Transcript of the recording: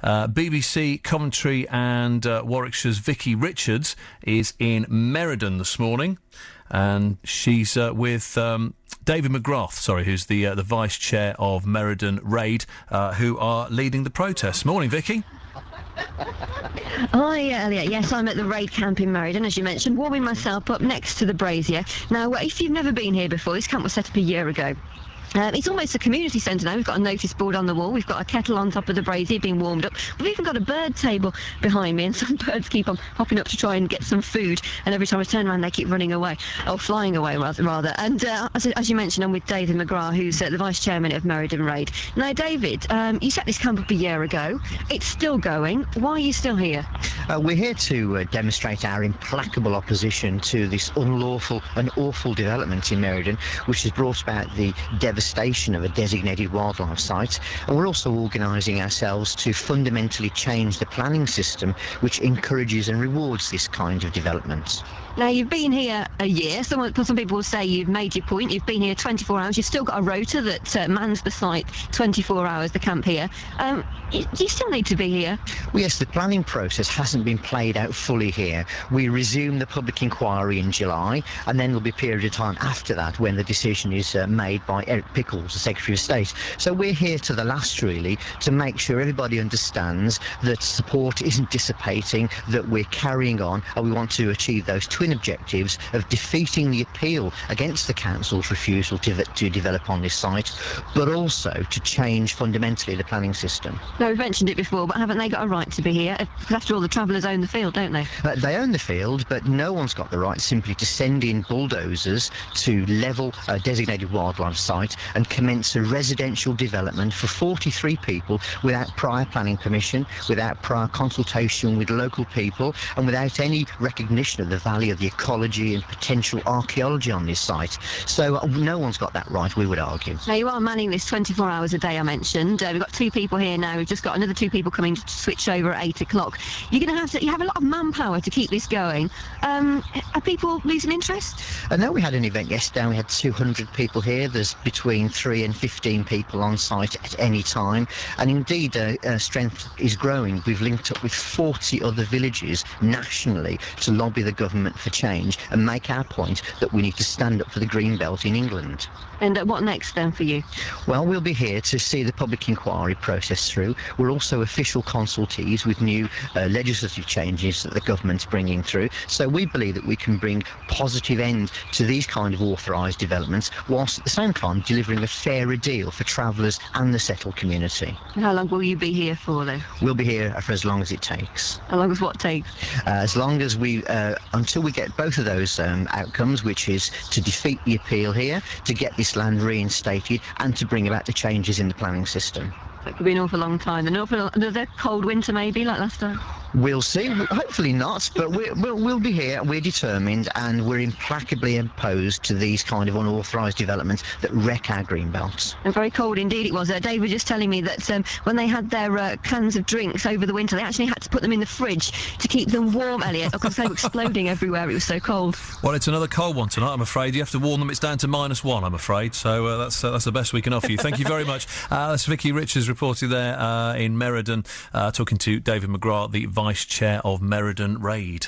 BBC Coventry and Warwickshire's Vicky Richards is in Meriden this morning, and she's with David McGrath, who's the Vice Chair of Meriden Raid, who are leading the protests. Morning, Vicky. Hi, Elliot. Yes, I'm at the raid camp in Meriden, as you mentioned, warming myself up next to the brazier. Now, if you've never been here before, this camp was set up a year ago. It's almost a community centre now. We've got a notice board on the wall. We've got a kettle on top of the brazier being warmed up. We've even got a bird table behind me, and some birds keep on hopping up to try and get some food. And every time I turn around, they keep running away, or flying away, rather. And as you mentioned, I'm with David McGrath, who's the Vice Chairman of Meriden Raid. Now, David, you set this camp up a year ago. It's still going. Why are you still here? We're here to demonstrate our implacable opposition to this unlawful and awful development in Meriden, which has brought about the devastation of a designated wildlife site. And we're also organising ourselves to fundamentally change the planning system, which encourages and rewards this kind of development. Now, you've been here a year. Some people will say you've made your point. You've been here 24 hours. You've still got a rota that mans the site 24 hours, the camp here. Do you still need to be here? Well, yes, the planning process hasn't been played out fully here. We resume the public inquiry in July, and then there'll be a period of time after that when the decision is made by Eric Pickles, the Secretary of State. So we're here to the last, really, to make sure everybody understands that support isn't dissipating, that we're carrying on, and we want to achieve those twin objectives of defeating the appeal against the council's refusal to develop on this site, but also to change fundamentally the planning system. No, we've mentioned it before, but haven't they got a right to be here? Because after all, the travellers own the field, don't they? They own the field, but no one's got the right simply to send in bulldozers to level a designated wildlife site and commence a residential development for 43 people without prior planning permission, without prior consultation with local people, and without any recognition of the value of the ecology and potential archaeology on this site. So no one's got that right, we would argue. Now, you are manning this 24 hours a day, I mentioned. We've got 2 people here now. We've just got another 2 people coming to switch over at 8 o'clock. You have a lot of manpower to keep this going. Are people losing interest? No, we had an event yesterday. We had 200 people here. There's between 3 and 15 people on site at any time. And indeed, strength is growing. We've linked up with 40 other villages nationally to lobby the government for change and make our point that we need to stand up for the green belt in England. And what next then for you? Well, we'll be here to see the public inquiry process through. We're also official consultees with new legislative changes that the government's bringing through. So we believe that we can bring positive end to these kind of authorised developments, whilst at the same time delivering a fairer deal for travellers and the settled community. And how long will you be here for, though? We'll be here for as long as it takes. How long as what takes? As long as until we get both of those outcomes, which is to defeat the appeal here, to get this land reinstated, and to bring about the changes in the planning system. That could be an awful long time. Another cold winter, maybe, like last time? We'll see. Hopefully not, but we'll be here. We're determined, and we're implacably opposed to these kind of unauthorised developments that wreck our green belts. And very cold indeed it was. Dave was just telling me that when they had their cans of drinks over the winter, they actually had to put them in the fridge to keep them warm, Elliot, because they were exploding everywhere. It was so cold. Well, it's another cold one tonight, I'm afraid. You have to warn them it's down to -1, I'm afraid. So that's the best we can offer you. Thank you very much. That's Vicky Richards reporting there in Meriden, talking to David McGrath, the Vice Chair of Meriden Raid.